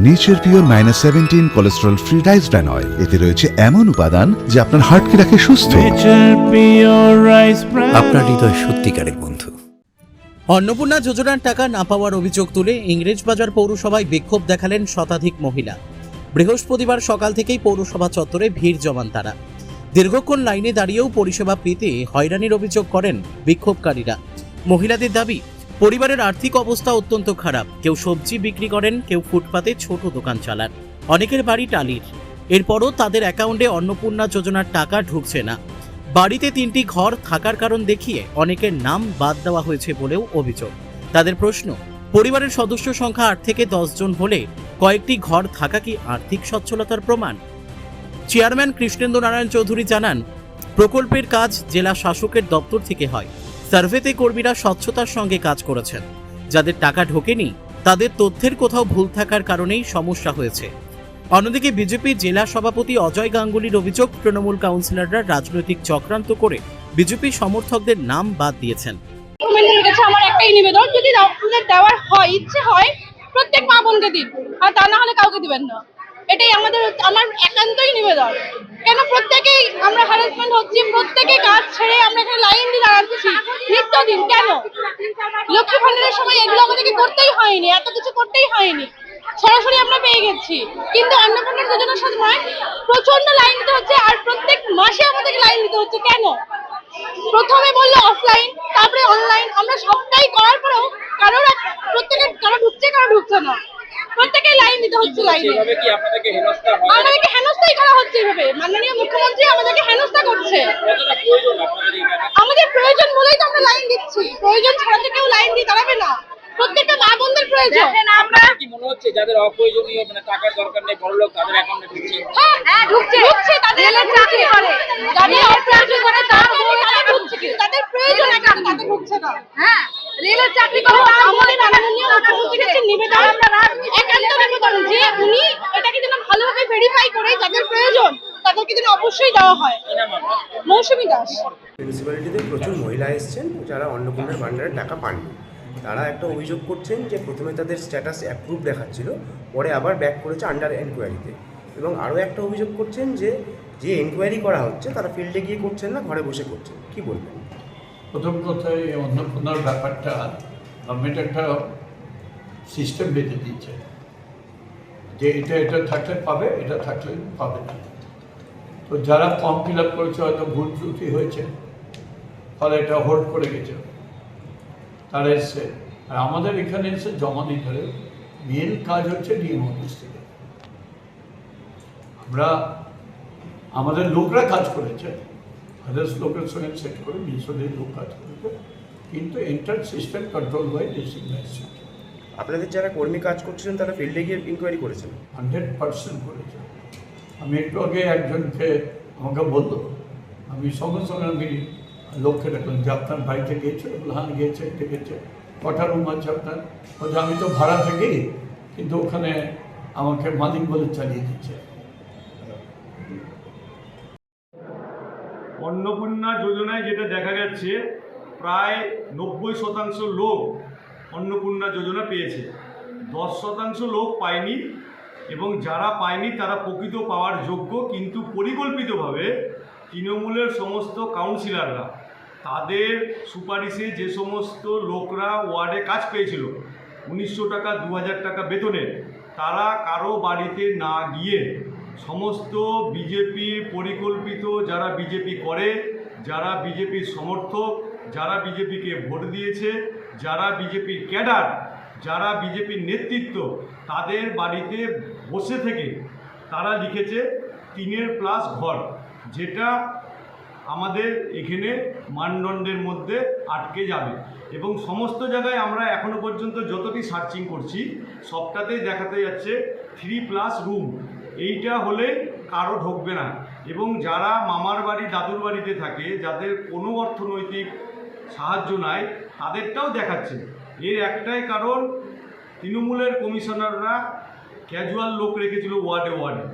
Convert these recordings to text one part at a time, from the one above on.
Nature pure -17 cholesterol free rice bran oil, এতে রয়েছে এমন উপাদান যা আপনার হার্টকে রাখে সুস্থ। আপনার হৃদয় সত্যিকারের বন্ধু। অন্নপূর্ণা যোজনার টাকা না পাওয়ার অভিযোগ তুলে ইংরেজবাজার পৌরসভায় বিক্ষোভ দেখালেন শতাধিক মহিলা। বৃহস্পতিবার সকাল থেকেই পৌরসভা চত্বরে ভিড় জমান তারা। দীর্ঘক্ষণ লাইনে দাঁড়িয়েও পরিষেবা পেতে হয়রানির অভিযোগ করেন বিক্ষোভকারীরা। মহিলাদের দাবি, পরিবারের আর্থিক অবস্থা অত্যন্ত খারাপ। কেউ সবজি বিক্রি করেন, কেউ ফুটপাতে ছোট দোকান চালান, অনেকের বাড়ি টালির। এরপরও তাদের অ্যাকাউন্টে অন্নপূর্ণা যোজনার টাকা ঢুকছে না। বাড়িতে 3টি ঘর থাকার কারণ দেখিয়ে অনেকের নাম বাদ দেওয়া হয়েছে বলেও অভিযোগ। তাদের প্রশ্ন, পরিবারের সদস্য সংখ্যা 8 থেকে 10 জন হলে কয়েকটি ঘর থাকা কি আর্থিক সচ্ছলতার প্রমাণ? চেয়ারম্যান কৃষ্ণেন্দু নারায়ণ চৌধুরী জানান, প্রকল্পের কাজ জেলা শাসকের দপ্তর থেকে হয়। সার্ভেতে কর্মীরা স্বচ্ছতার সঙ্গে কাজ করেছেন। যাদের টাকা ঢোকেনি তাদের তথ্যের কোথাও ভুল থাকার কারণেই সমস্যা হয়েছে। অন্যদিকে বিজেপি জেলা সভাপতি অজয় গাঙ্গুলির অভিযোগ, তৃণমূল কাউন্সিলররা রাজনৈতিক চক্রান্ত করে বিজেপি সমর্থকদের নাম বাদ দিয়েছেন। আমার একটাই নিবেদন, যদি দেওয়ার হয়, ইচ্ছে হয়, প্রত্যেক মা বোনকে দিন, আর তা না হলে কাউকে দিবেন না। এটাই আমার একান্তই নিবেদন। কেন প্রত্যেকেই আমরা হ্যারাসমেন্ট হচ্ছি, প্রত্যেকে কাজ ছেড়ে আমরা এখানে লাইন দিয়ে দাঁড়াচ্ছি নিত্যদিন। কেন লক্ষ্মী ভান্ডারের সময় এগুলো আমাদেরকে করতেই হয়নি, এত কিছু করতেই হয়নি, সরাসরি আমরা পেয়ে গেছি। কিন্তু অন্নপূর্ণা যোজনার সময় প্রচন্ড লাইন দিতে হচ্ছে, আর প্রত্যেক মাসে আমাদেরকে লাইন দিতে হচ্ছে। কেন? প্রথমে বললো অফলাইন, তারপরে অনলাইন। আমরা সবটাই করার পরেও কারো ঢুকছে, কারো ঢুকছে না। প্রত্যেকেই লাইন দিতে হচ্ছে। আমাদেরকে হেনস্থাই করা হচ্ছে এইভাবে। মাননীয় মুখ্যমন্ত্রী আমাদেরকে হেনস্থা করছে। আমাদের প্রয়োজন বলেই তো আমরা লাইন দিচ্ছি। প্রয়োজন ছাড়া তো কেউ লাইন দিয়ে দাঁড়াবে না। প্রত্যেকটা মা বোনদের প্রয়োজন। আমরা কি মনে হচ্ছে যাদের অপ্রয়োজনীয় টাকার দরকার নেই, বড়লোক, তাদের অ্যাকাউন্টে ঢুকছে? হ্যাঁ ঢুকছে, তাদের চাকরি করে, যাদের অপ্রয়োজন করে তাদের ঢুকছে, কিন্তু তাদের প্রয়োজন আছে তাদের ঢুকছে না। হ্যাঁ, রেলের চাকরি করে আমাদের মাননীয় মুখ্যমন্ত্রীর কাছে নিবেদন, একান্ত নিবেদন যে উনি এটাকে যেন ভালোভাবে ভেরিফাই করে যাদের প্রয়োজন তাদেরকে যেন অবশ্যই দেওয়া হয়। মৌসুমী দাস। মিউনিসিপ্যালিটিতে প্রচুর মহিলা এসেছেন যারা অন্নপূর্ণার ভান্ডারের টাকা পাননি। তারা একটা অভিযোগ করছেন যে প্রথমে তাদের স্ট্যাটাস অ্যাপ্রুভ দেখাচ্ছিল, পরে আবার ব্যাক করেছে আন্ডার এনকোয়ারিতে। এবং আরও একটা অভিযোগ করছেন যে এনকোয়ারি করা হচ্ছে তারা ফিল্ডে গিয়ে করছেন না, ঘরে বসে করছেন। কি বলবেন? প্রথম কথায় এই অন্নপূর্ণার ব্যাপারটা গভর্নমেন্ট একটা সিস্টেম বেঁধে দিয়েছে যে এটা থাকলে পাবে, এটা থাকলে পাবে না। তো যারা ফর্ম ফিল আপ করেছে হয়তো ভুল ত্রুটি হয়েছে, ফলে এটা হোল্ড করে গেছে, তারা এসছে। আর আমাদের এখানে এসে জমা দিতে হবে। মেন কাজ হচ্ছে ডিএম অফিস থেকে। আমাদের লোকরা কাজ করেছে, আদার্স লোকের সঙ্গে সেট করে মিশনের লোক কাজ করেছে, কিন্তু enter system control by district magistrate. আপনাদের যারা কর্মী কাজ করছিলেন তারা ফিল্ডে গিয়ে ইনকোয়ারি করেছেন? 100% করেছে। আমি একটু আগে একজনকে আমাকে বললো, আমি সঙ্গে সঙ্গে আমি লোককে দেখলাম যে আপনার বাড়িতে গিয়েছে, হ্যাঁ গিয়েছে, দেখেছে কটা রুম আছে আপনার। বলছে আমি তো ভাড়া থাকি, কিন্তু ওখানে আমাকে মালিক বলে চালিয়ে দিচ্ছে। অন্নপূর্ণা যোজনায় যেটা দেখা যাচ্ছে, প্রায় 90% লোক অন্নপূর্ণা যোজনা পেয়েছে, 10% লোক পায়নি। এবং যারা পায়নি তারা প্রকৃত পাওয়ার যোগ্য, কিন্তু পরিকল্পিতভাবে তৃণমূলের সমস্ত কাউন্সিলররা তাদের সুপারিশে যে সমস্ত লোকরা ওয়ার্ডে কাজ পেয়েছিল 1900 টাকা 2000 টাকা বেতনে, তারা কারো বাড়িতে না গিয়ে সমস্ত বিজেপি পরিকল্পিত, যারা বিজেপি করে, যারা বিজেপির সমর্থক, যারা বিজেপিকে ভোট দিয়েছে, যারা বিজেপির ক্যাডার, যারা বিজেপির নেতৃত্ব, তাদের বাড়িতে বসে থেকে তারা লিখেছে 3+ ঘর, যেটা আমাদের এখানে মানদণ্ডের মধ্যে আটকে যাবে। এবং সমস্ত জায়গায় আমরা এখনো পর্যন্ত যতটি সার্চিং করছি সবটাতেই দেখাতে যাচ্ছে 3+ রুম। এইটা হলে কারো ঢুকবে না। এবং যারা মামার বাড়ি, দাদুর বাড়িতে থাকে, যাদের কোনো অর্থনৈতিক সাহায্য নাই, তাদেরটাও দেখাচ্ছে। এর একটাই কারণ, তৃণমূলের কমিশনাররা ক্যাজুয়াল লোক রেখেছিল ওয়ার্ডে ওয়ার্ডে,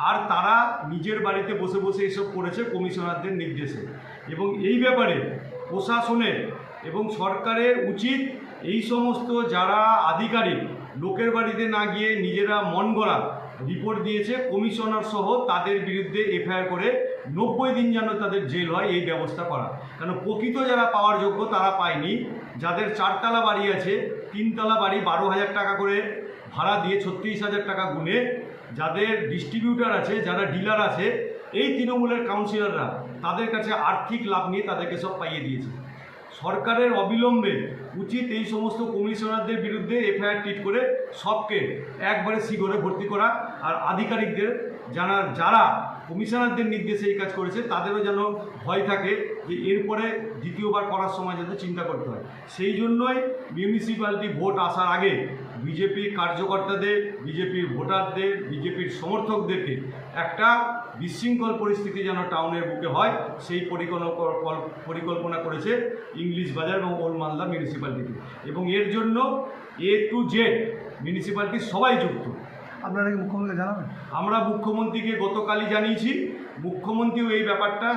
আর তারা নিজের বাড়িতে বসে বসে এসব করেছে কমিশনারদের নির্দেশে। এবং এই ব্যাপারে প্রশাসনের এবং সরকারের উচিত এই সমস্ত যারা আধিকারিক লোকের বাড়িতে না গিয়ে নিজেরা মন গড়া রিপোর্ট দিয়েছে, কমিশনার সহ তাদের বিরুদ্ধে এফআইআর করে 90 দিন যেন তাদের জেল হয় এই ব্যবস্থা করা। কেন প্রকৃত যারা পাওয়ার যোগ্য তারা পায়নি। যাদের 4তলা বাড়ি আছে, 3তলা বাড়ি 12,000 টাকা করে ভাড়া দিয়ে 36,000 টাকা গুনে, যাদের ডিস্ট্রিবিউটার আছে, যারা ডিলার আছে, এই তৃণমূলের কাউন্সিলররা তাদের কাছে আর্থিক লাভ নিয়ে তাদেরকে সব পাইয়ে দিয়েছে। সরকারের অবিলম্বে উচিত এই সমস্ত কমিশনারদের বিরুদ্ধে এফআইআর টিট করে সবকে একবারে শিগরে ভর্তি করা, আর আধিকারিকদের যারা কমিশনারদের নির্দেশে এই কাজ করেছে তাদেরও যেন ভয় থাকে যে এরপরে দ্বিতীয়বার করার সময় যাতে চিন্তা করতে হয়। সেই জন্যই মিউনিসিপ্যালিটি ভোট আসার আগে বিজেপির কার্যকর্তাদের, বিজেপির ভোটারদের, বিজেপির সমর্থকদেরকে একটা বিশৃঙ্খল পরিস্থিতি যেন টাউনের বুকে হয় সেই পরিকল্পনা করেছে ইংলিশ বাজার এবং ওল্ড মালদা মিউনিসিপ্যালিটিতে, এবং এর জন্য A to Z মিউনিসিপ্যালিটি সবাই যুক্ত। আপনারা কি মুখ্যমন্ত্রীকে জানাবেন? আমরা মুখ্যমন্ত্রীকে গতকালই জানিয়েছি। মুখ্যমন্ত্রীও এই ব্যাপারটা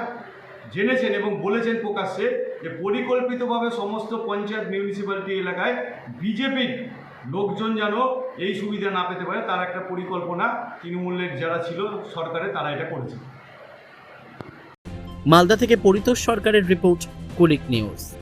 জেনেছেন এবং বলেছেন প্রকাশ্যে যে পরিকল্পিতভাবে সমস্ত পঞ্চায়েত মিউনিসিপ্যালিটি এলাকায় বিজেপির লোকজন যেন এই সুবিধা না পেতে পারে তার একটা পরিকল্পনা তৃণমূলের যারা ছিল সরকারে তারা এটা করেছে। মালদা থেকে পরিতোষ সরকারের রিপোর্ট, কুলিক নিউজ।